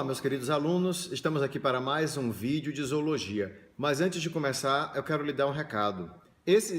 meus queridos alunos, estamos aqui para mais um vídeo de zoologia. Mas antes de começar, eu quero lhe dar um recado.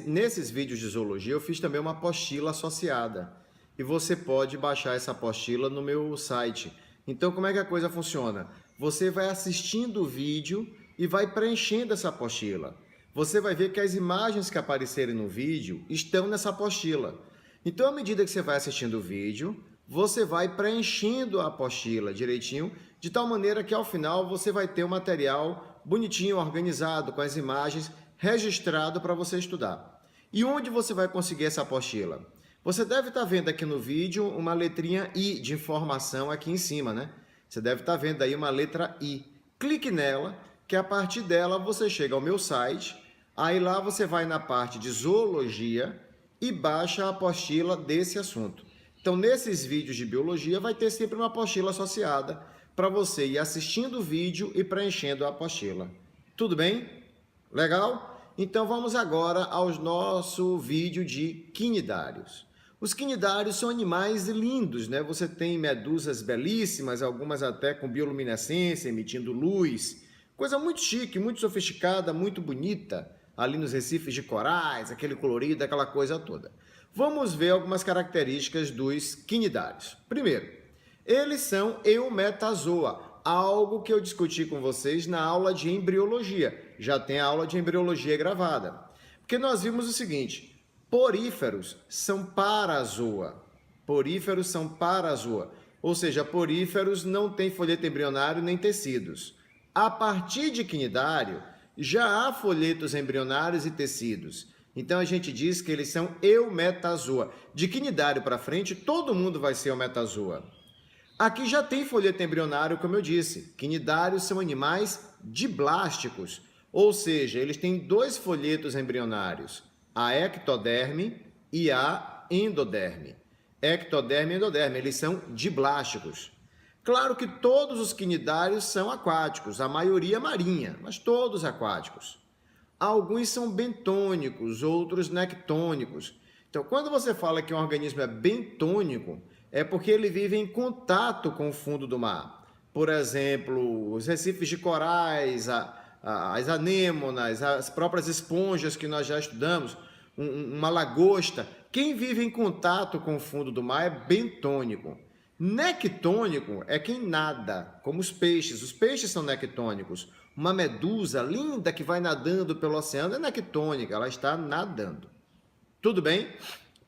Nesses vídeos de zoologia, eu fiz também uma apostila associada. E você pode baixar essa apostila no meu site. Então, como é que a coisa funciona? Você vai assistindo o vídeo e vai preenchendo essa apostila. Você vai ver que as imagens que aparecerem no vídeo estão nessa apostila. Então, à medida que você vai assistindo o vídeo, você vai preenchendo a apostila direitinho, de tal maneira que ao final você vai ter o material bonitinho, organizado, com as imagens, registrado para você estudar. E onde você vai conseguir essa apostila? Você deve estar vendo aqui no vídeo uma letrinha I de informação aqui em cima, né? Você deve estar vendo aí uma letra I. Clique nela, que a partir dela você chega ao meu site, aí lá você vai na parte de zoologia e baixa a apostila desse assunto. Então, nesses vídeos de biologia, vai ter sempre uma apostila associada para você ir assistindo o vídeo e preenchendo a apostila. Tudo bem? Legal? Então, vamos agora ao nosso vídeo de quinidários. Os quinidários são animais lindos, né? Você tem medusas belíssimas, algumas até com bioluminescência, emitindo luz. Coisa muito chique, muito sofisticada, muito bonita, ali nos recifes de corais, aquele colorido, aquela coisa toda. Vamos ver algumas características dos quinidários. Primeiro, eles são eumetazoa, algo que eu discuti com vocês na aula de embriologia. Já tem a aula de embriologia gravada. Porque nós vimos o seguinte, poríferos são parazoa. Poríferos são parazoa, ou seja, poríferos não têm folheto embrionário nem tecidos. A partir de quinidário, já há folhetos embrionários e tecidos. Então, a gente diz que eles são eumetazoa. De quinidário para frente, todo mundo vai ser eumetazoa. Aqui já tem folheto embrionário, como eu disse. Quinidários são animais diblásticos, ou seja, eles têm dois folhetos embrionários, a ectoderme e a endoderme. Ectoderme e endoderme, eles são diblásticos. Claro que todos os quinidários são aquáticos, a maioria marinha, mas todos aquáticos. Alguns são bentônicos, outros nectônicos. Então, quando você fala que um organismo é bentônico, é porque ele vive em contato com o fundo do mar. Por exemplo, os recifes de corais, as anêmonas, as próprias esponjas que nós já estudamos, uma lagosta. Quem vive em contato com o fundo do mar é bentônico. Nectônico é quem nada, como os peixes. Os peixes são nectônicos. Uma medusa linda que vai nadando pelo oceano é nectônica, ela está nadando. Tudo bem?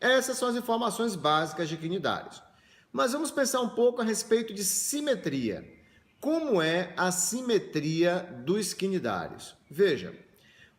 Essas são as informações básicas de quinidários. Mas vamos pensar um pouco a respeito de simetria. Como é a simetria dos quinidários? Veja,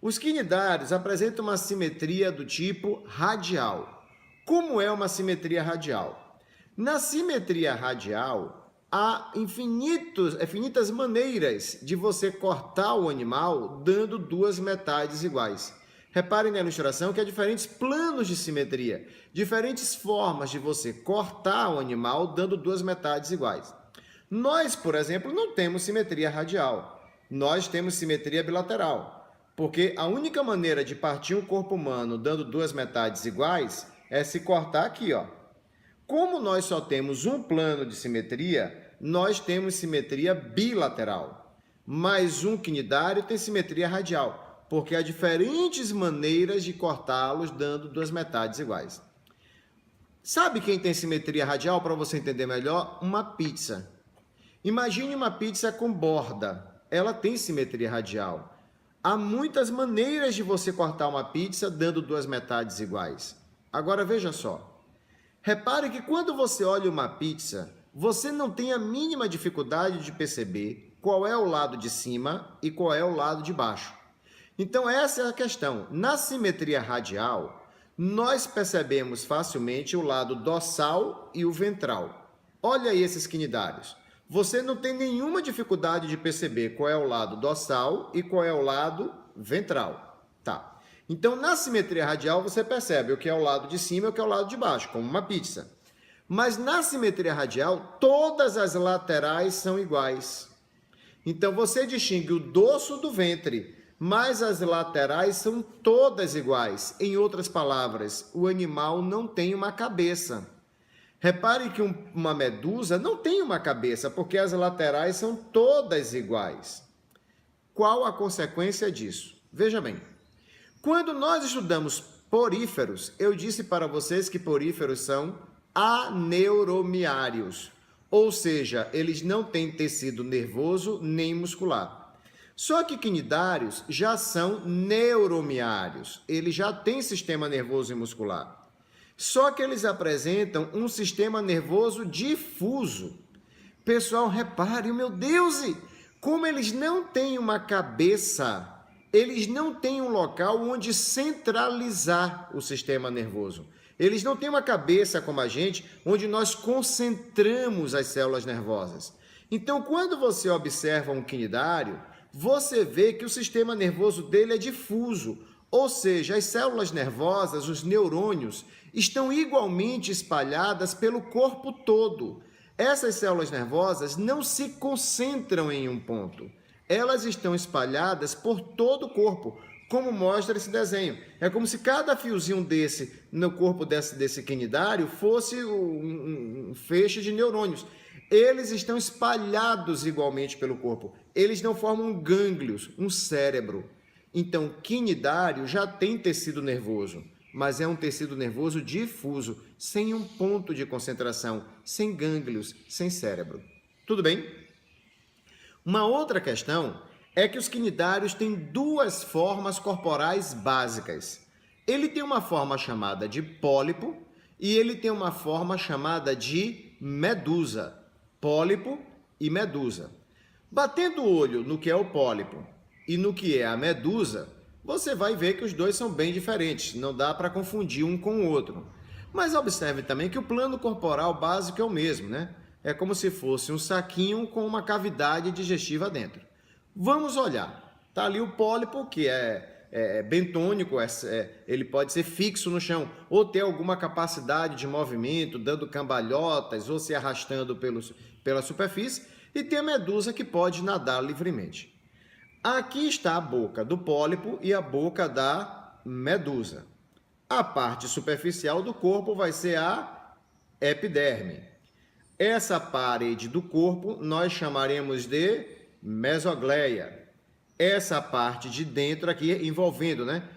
os quinidários apresentam uma simetria do tipo radial. Como é uma simetria radial? Na simetria radial, há infinitas maneiras de você cortar o animal dando duas metades iguais. Reparem na ilustração que há diferentes planos de simetria, diferentes formas de você cortar o animal dando duas metades iguais. Nós, por exemplo, não temos simetria radial, nós temos simetria bilateral, porque a única maneira de partir um corpo humano dando duas metades iguais é se cortar aqui, ó. Como nós só temos um plano de simetria, nós temos simetria bilateral. Mas um quinidário tem simetria radial, porque há diferentes maneiras de cortá-los dando duas metades iguais. Sabe quem tem simetria radial, para você entender melhor? Uma pizza. Imagine uma pizza com borda. Ela tem simetria radial. Há muitas maneiras de você cortar uma pizza dando duas metades iguais. Agora veja só. Repare que quando você olha uma pizza, você não tem a mínima dificuldade de perceber qual é o lado de cima e qual é o lado de baixo. Então, essa é a questão. Na simetria radial, nós percebemos facilmente o lado dorsal e o ventral. Olha aí esses quinidários. Você não tem nenhuma dificuldade de perceber qual é o lado dorsal e qual é o lado ventral. Tá. Então, na simetria radial, você percebe o que é o lado de cima e o que é o lado de baixo, como uma pizza. Mas na simetria radial, todas as laterais são iguais. Então, você distingue o dorso do ventre, mas as laterais são todas iguais. Em outras palavras, o animal não tem uma cabeça. Repare que uma medusa não tem uma cabeça, porque as laterais são todas iguais. Qual a consequência disso? Veja bem, quando nós estudamos poríferos, eu disse para vocês que poríferos são aneuromiários, ou seja, eles não têm tecido nervoso nem muscular. Só que quinidários já são neuromiários, eles já têm sistema nervoso e muscular. Só que eles apresentam um sistema nervoso difuso. Pessoal, repare, meu Deus, como eles não têm uma cabeça, eles não têm um local onde centralizar o sistema nervoso. Eles não têm uma cabeça como a gente, onde nós concentramos as células nervosas. Então, quando você observa um quinidário, você vê que o sistema nervoso dele é difuso, ou seja, as células nervosas, os neurônios, estão igualmente espalhadas pelo corpo todo. Essas células nervosas não se concentram em um ponto. Elas estão espalhadas por todo o corpo, como mostra esse desenho. É como se cada fiozinho desse, no corpo desse quinidário, fosse um feixe de neurônios. Eles estão espalhados igualmente pelo corpo. Eles não formam gânglios, um cérebro. Então, quinidário já tem tecido nervoso, mas é um tecido nervoso difuso, sem um ponto de concentração, sem gânglios, sem cérebro. Tudo bem? Uma outra questão é que os quinidários têm duas formas corporais básicas. Ele tem uma forma chamada de pólipo e ele tem uma forma chamada de medusa. Pólipo e medusa. Batendo o olho no que é o pólipo e no que é a medusa, você vai ver que os dois são bem diferentes, não dá para confundir um com o outro. Mas observe também que o plano corporal básico é o mesmo, né? É como se fosse um saquinho com uma cavidade digestiva dentro. Vamos olhar. Está ali o pólipo, que é bentônico, ele pode ser fixo no chão, ou ter alguma capacidade de movimento, dando cambalhotas, ou se arrastando pela superfície, e tem a medusa que pode nadar livremente. Aqui está a boca do pólipo e a boca da medusa. A parte superficial do corpo vai ser a epiderme. Essa parede do corpo nós chamaremos de mesogleia. Essa parte de dentro aqui, envolvendo, né?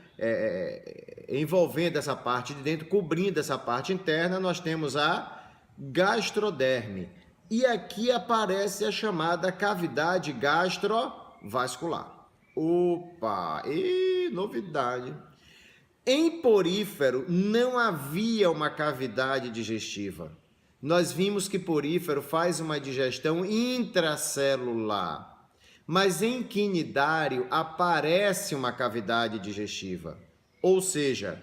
Envolvendo essa parte de dentro, cobrindo essa parte interna, nós temos a gastroderme. E aqui aparece a chamada cavidade gastrovascular. Opa, novidade! Em porífero não havia uma cavidade digestiva. Nós vimos que porífero faz uma digestão intracelular. Mas em quinidário aparece uma cavidade digestiva. Ou seja,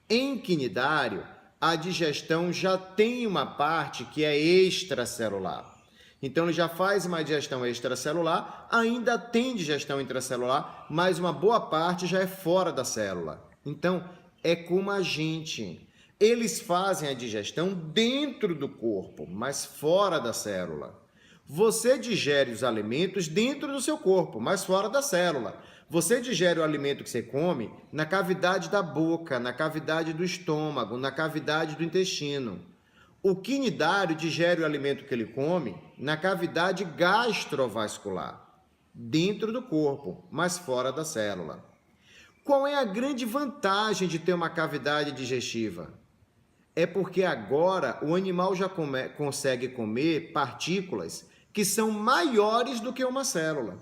em quinidário a digestão já tem uma parte que é extracelular. Então ele já faz uma digestão extracelular, ainda tem digestão intracelular, mas uma boa parte já é fora da célula. Então é como a gente. Eles fazem a digestão dentro do corpo, mas fora da célula. Você digere os alimentos dentro do seu corpo, mas fora da célula. Você digere o alimento que você come na cavidade da boca, na cavidade do estômago, na cavidade do intestino. O quinidário digere o alimento que ele come na cavidade gastrovascular, dentro do corpo, mas fora da célula. Qual é a grande vantagem de ter uma cavidade digestiva? É porque agora o animal já consegue comer partículas que são maiores do que uma célula.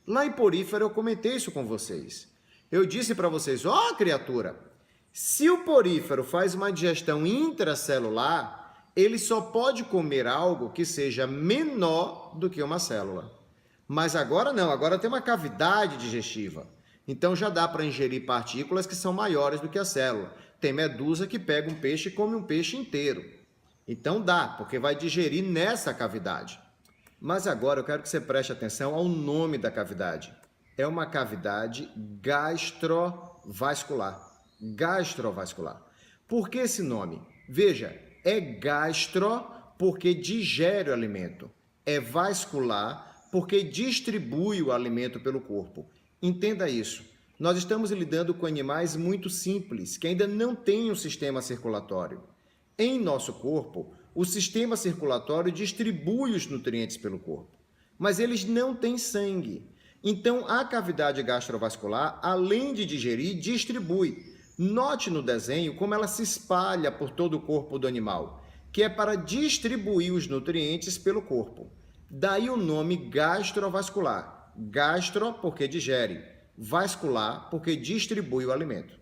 Lá em porífero eu comentei isso com vocês. Eu disse para vocês, criatura, se o porífero faz uma digestão intracelular, ele só pode comer algo que seja menor do que uma célula. Mas agora não, agora tem uma cavidade digestiva. Então já dá para ingerir partículas que são maiores do que a célula. Tem medusa que pega um peixe e come um peixe inteiro. Então dá, porque vai digerir nessa cavidade. Mas agora eu quero que você preste atenção ao nome da cavidade. É uma cavidade gastrovascular. Gastrovascular. Por que esse nome? Veja, é gastro porque digere o alimento. É vascular porque distribui o alimento pelo corpo. Entenda isso. Nós estamos lidando com animais muito simples, que ainda não têm um sistema circulatório. Em nosso corpo, o sistema circulatório distribui os nutrientes pelo corpo, mas eles não têm sangue. Então, a cavidade gastrovascular, além de digerir, distribui. Note no desenho como ela se espalha por todo o corpo do animal, que é para distribuir os nutrientes pelo corpo. Daí o nome gastrovascular. Gastro, porque digere. Vascular, porque distribui o alimento.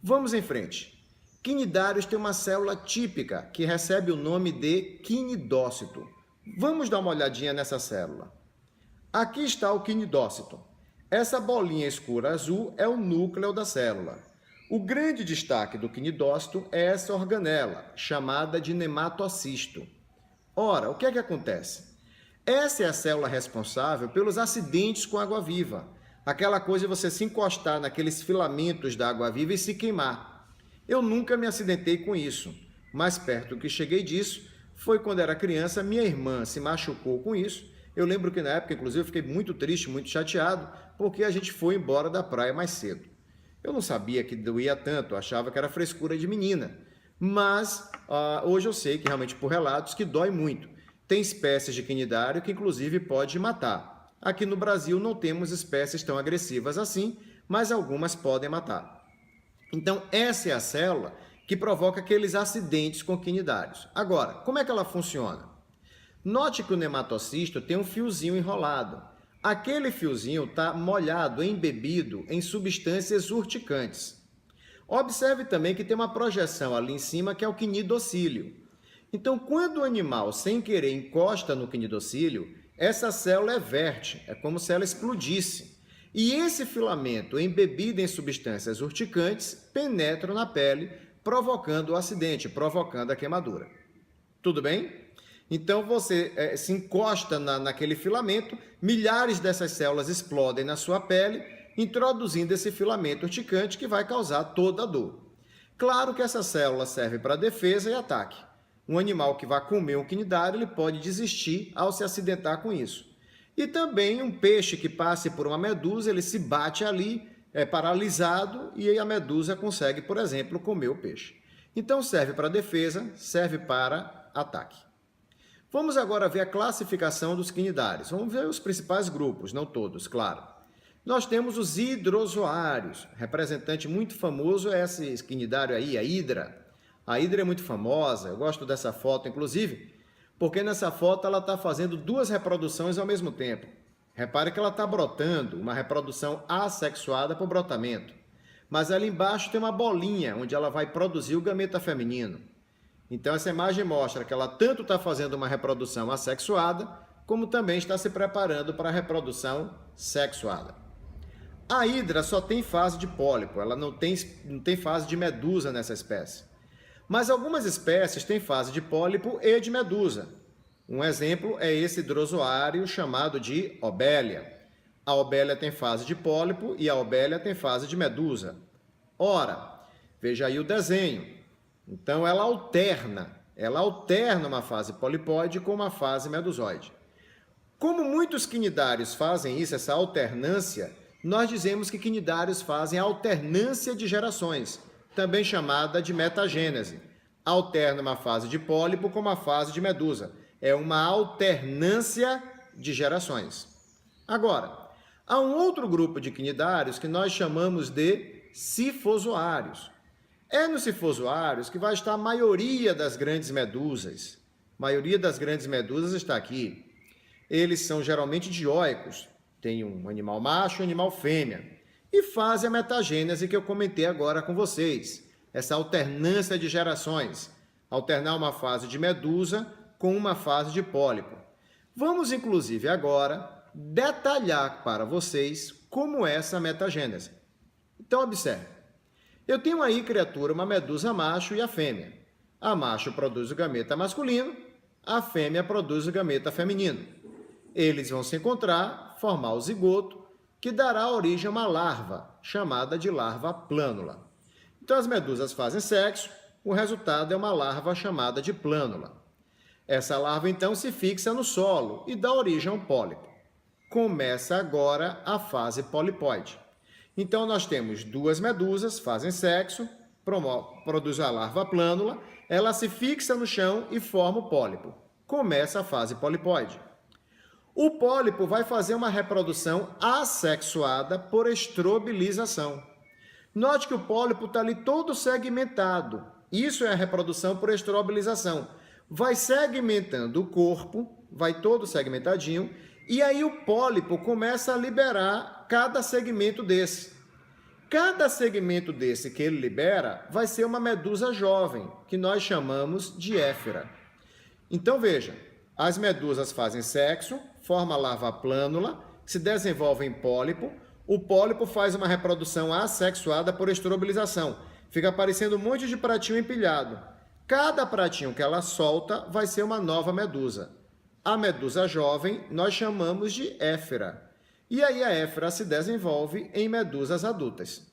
Vamos em frente. Quinidários tem uma célula típica que recebe o nome de quinidócito. Vamos dar uma olhadinha nessa célula. Aqui está o quinidócito. Essa bolinha escura azul é o núcleo da célula. O grande destaque do quinidócito é essa organela, chamada de nematocisto. Ora, o que é que acontece? Essa é a célula responsável pelos acidentes com água-viva. Aquela coisa de você se encostar naqueles filamentos da água-viva e se queimar. Eu nunca me acidentei com isso. Mais perto que cheguei disso foi quando era criança, minha irmã se machucou com isso. Eu lembro que na época, inclusive, eu fiquei muito triste, muito chateado, porque a gente foi embora da praia mais cedo. Eu não sabia que doía tanto, achava que era frescura de menina. Mas hoje eu sei que realmente por relatos que dói muito. Tem espécies de quinidário que inclusive pode matar. Aqui no Brasil não temos espécies tão agressivas assim, mas algumas podem matar. Então essa é a célula que provoca aqueles acidentes com quinidários. Agora, como é que ela funciona? Note que o nematocisto tem um fiozinho enrolado. Aquele fiozinho está molhado, embebido em substâncias urticantes. Observe também que tem uma projeção ali em cima que é o quinidocílio. Então, quando o animal, sem querer, encosta no quinidocílio, essa célula verte, é como se ela explodisse. E esse filamento, embebido em substâncias urticantes, penetra na pele, provocando o acidente, provocando a queimadura. Tudo bem? Então, você se encosta naquele filamento, milhares dessas células explodem na sua pele, introduzindo esse filamento urticante que vai causar toda a dor. Claro que essa célula serve para defesa e ataque. Um animal que vai comer um quinidário, ele pode desistir ao se acidentar com isso. E também um peixe que passe por uma medusa, ele se bate ali, é paralisado, e aí a medusa consegue, por exemplo, comer o peixe. Então serve para defesa, serve para ataque. Vamos agora ver a classificação dos quinidários. Vamos ver os principais grupos, não todos, claro. Nós temos os hidrozoários. Representante muito famoso é esse quinidário aí, a hidra. A hidra é muito famosa, eu gosto dessa foto, inclusive, porque nessa foto ela está fazendo duas reproduções ao mesmo tempo. Repare que ela está brotando, uma reprodução assexuada por brotamento. Mas ali embaixo tem uma bolinha, onde ela vai produzir o gameta feminino. Então essa imagem mostra que ela tanto está fazendo uma reprodução assexuada, como também está se preparando para a reprodução sexuada. A hidra só tem fase de pólipo, ela não tem fase de medusa nessa espécie. Mas algumas espécies têm fase de pólipo e de medusa. Um exemplo é esse hidrozoário chamado de obélia. A obélia tem fase de pólipo e a obélia tem fase de medusa. Ora, veja aí o desenho. Então ela alterna uma fase polipóide com uma fase medusoide. Como muitos quinidários fazem isso, essa alternância, nós dizemos que quinidários fazem alternância de gerações, também chamada de metagênese. Alterna uma fase de pólipo com uma fase de medusa. É uma alternância de gerações. Agora, há um outro grupo de quinidários que nós chamamos de cifozoários. É nos cifozoários que vai estar a maioria das grandes medusas. A maioria das grandes medusas está aqui. Eles são geralmente dioicos. Tem um animal macho e um animal fêmea. E fazem a metagênese que eu comentei agora com vocês. Essa alternância de gerações. Alternar uma fase de medusa com uma fase de pólipo. Vamos, inclusive, agora detalhar para vocês como é essa metagênese. Então, observe. Eu tenho aí, criatura, uma medusa macho e a fêmea. A macho produz o gameta masculino, a fêmea produz o gameta feminino. Eles vão se encontrar, formar o zigoto, que dará origem a uma larva, chamada de larva plânula. Então, as medusas fazem sexo, o resultado é uma larva chamada de plânula. Essa larva, então, se fixa no solo e dá origem a um pólipo. Começa agora a fase polipóide. Então, nós temos duas medusas, fazem sexo, produzem a larva plânula, ela se fixa no chão e forma o pólipo. Começa a fase polipóide. O pólipo vai fazer uma reprodução assexuada por estrobilização. Note que o pólipo está ali todo segmentado. Isso é a reprodução por estrobilização. Vai segmentando o corpo, vai todo segmentadinho, e aí o pólipo começa a liberar cada segmento desse. Cada segmento desse que ele libera vai ser uma medusa jovem, que nós chamamos de éfera. Então veja, as medusas fazem sexo, forma a larva plânula, se desenvolve em pólipo, o pólipo faz uma reprodução assexuada por estrobilização. Fica parecendo um monte de pratinho empilhado. Cada pratinho que ela solta vai ser uma nova medusa. A medusa jovem nós chamamos de éfera. E aí a éfera se desenvolve em medusas adultas.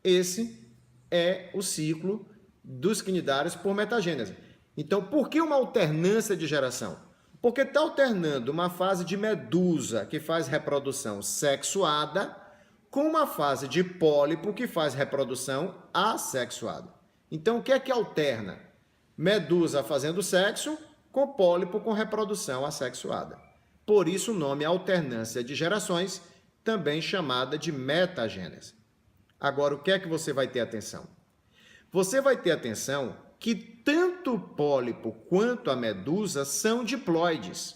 Esse é o ciclo dos quinidários por metagênese. Então, por que uma alternância de geração? Porque está alternando uma fase de medusa, que faz reprodução sexuada, com uma fase de pólipo, que faz reprodução assexuada. Então, o que é que alterna? Medusa fazendo sexo, com pólipo com reprodução assexuada. Por isso o nome alternância de gerações, também chamada de metagênese. Agora, o que é que você vai ter atenção? Você vai ter atenção que tanto o pólipo quanto a medusa são diploides.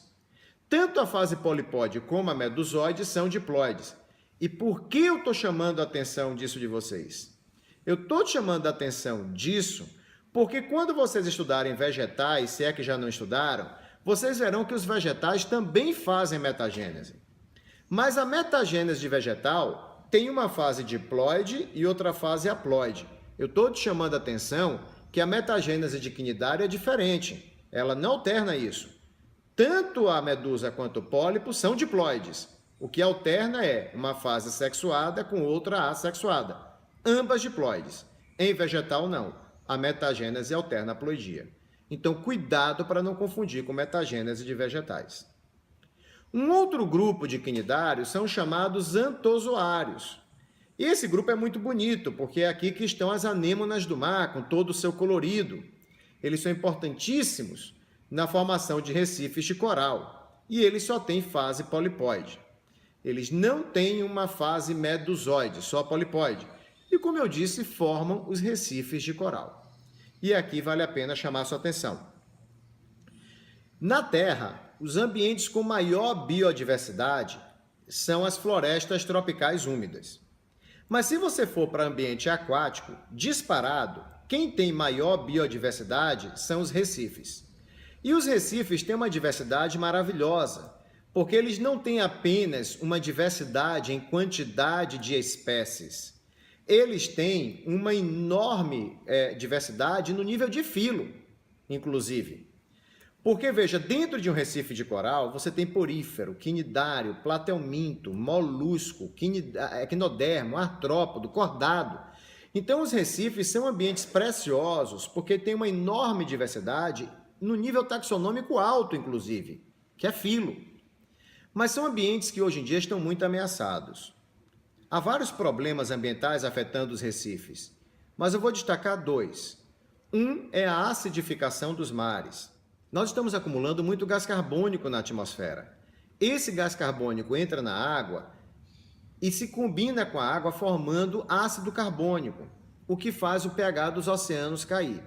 Tanto a fase polipóide como a medusoide são diploides. E por que eu estou chamando a atenção disso de vocês? Eu estou chamando a atenção disso porque quando vocês estudarem vegetais, se é que já não estudaram, vocês verão que os vegetais também fazem metagênese. Mas a metagênese de vegetal tem uma fase diploide e outra fase haploide. Eu estou te chamando a atenção que a metagênese de quinidário é diferente. Ela não alterna isso. Tanto a medusa quanto o pólipo são diploides. O que alterna é uma fase sexuada com outra assexuada. Ambas diploides. Em vegetal, não. A metagênese alterna a haploidia. Então, cuidado para não confundir com metagênese de vegetais. Um outro grupo de quinidários são chamados antozoários. E esse grupo é muito bonito, porque é aqui que estão as anêmonas do mar, com todo o seu colorido. Eles são importantíssimos na formação de recifes de coral. E eles só têm fase polipóide. Eles não têm uma fase medusoide, só polipóide. E, como eu disse, formam os recifes de coral. E aqui vale a pena chamar sua atenção. Na Terra, os ambientes com maior biodiversidade são as florestas tropicais úmidas. Mas se você for para ambiente aquático, disparado, quem tem maior biodiversidade são os recifes. E os recifes têm uma diversidade maravilhosa, porque eles não têm apenas uma diversidade em quantidade de espécies. Eles têm uma enorme diversidade no nível de filo, inclusive. Porque, veja, dentro de um recife de coral, você tem porífero, quinidário, platelminto, molusco, equinodermo, artrópodo, cordado. Então, os recifes são ambientes preciosos, porque tem uma enorme diversidade no nível taxonômico alto, inclusive, que é filo. Mas são ambientes que hoje em dia estão muito ameaçados. Há vários problemas ambientais afetando os recifes, mas eu vou destacar dois. Um é a acidificação dos mares. Nós estamos acumulando muito gás carbônico na atmosfera. Esse gás carbônico entra na água e se combina com a água formando ácido carbônico, o que faz o pH dos oceanos cair.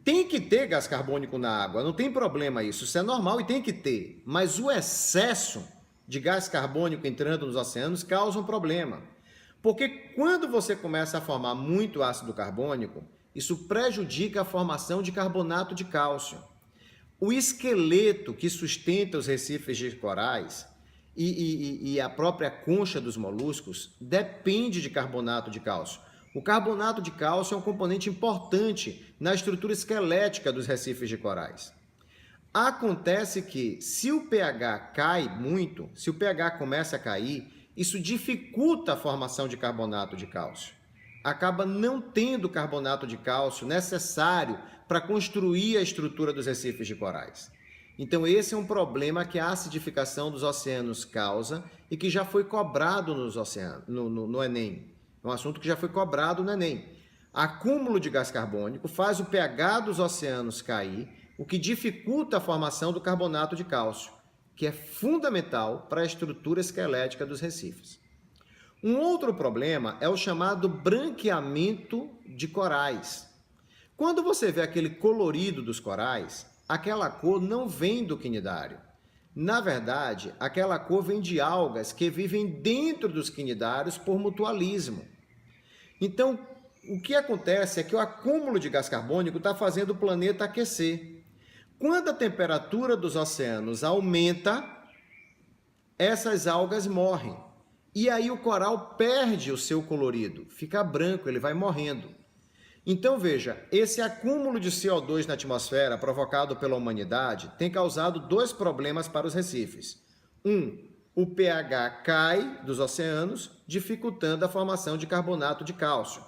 Tem que ter gás carbônico na água, não tem problema isso é normal e tem que ter, mas o excesso de gás carbônico entrando nos oceanos causa um problema. Porque quando você começa a formar muito ácido carbônico, isso prejudica a formação de carbonato de cálcio. O esqueleto que sustenta os recifes de corais e a própria concha dos moluscos depende de carbonato de cálcio. O carbonato de cálcio é um componente importante na estrutura esquelética dos recifes de corais. Acontece que, se o pH cai muito, se o pH começa a cair, isso dificulta a formação de carbonato de cálcio. Acaba não tendo carbonato de cálcio necessário para construir a estrutura dos recifes de corais. Então, esse é um problema que a acidificação dos oceanos causa e que já foi cobrado nos oceanos, no Enem. É um assunto que já foi cobrado no Enem. Acúmulo de gás carbônico faz o pH dos oceanos cair, o que dificulta a formação do carbonato de cálcio, que é fundamental para a estrutura esquelética dos recifes. Um outro problema é o chamado branqueamento de corais. Quando você vê aquele colorido dos corais, aquela cor não vem do quinidário. Na verdade, aquela cor vem de algas que vivem dentro dos quinidários por mutualismo. Então, o que acontece é que o acúmulo de gás carbônico está fazendo o planeta aquecer. Quando a temperatura dos oceanos aumenta, essas algas morrem. E aí o coral perde o seu colorido, fica branco, ele vai morrendo. Então veja, esse acúmulo de CO2 na atmosfera provocado pela humanidade tem causado dois problemas para os recifes. O pH cai dos oceanos, dificultando a formação de carbonato de cálcio,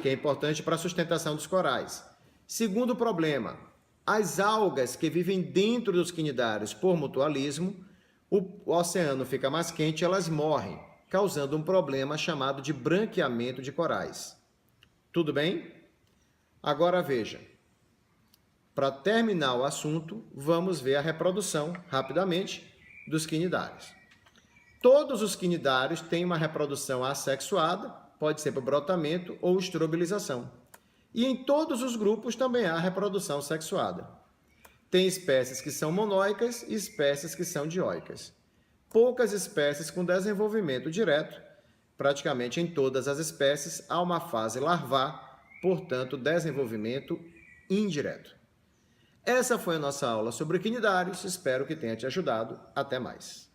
que é importante para a sustentação dos corais. Segundo problema, as algas que vivem dentro dos quinidários por mutualismo, o oceano fica mais quente e elas morrem, causando um problema chamado de branqueamento de corais. Tudo bem? Agora veja, para terminar o assunto, vamos ver a reprodução, rapidamente, dos quinidários. Todos os quinidários têm uma reprodução assexuada, pode ser por brotamento ou estrobilização. E em todos os grupos também há reprodução sexuada. Tem espécies que são monóicas e espécies que são dioicas. Poucas espécies com desenvolvimento direto, praticamente em todas as espécies há uma fase larvar, portanto, desenvolvimento indireto. Essa foi a nossa aula sobre quinidários, espero que tenha te ajudado. Até mais.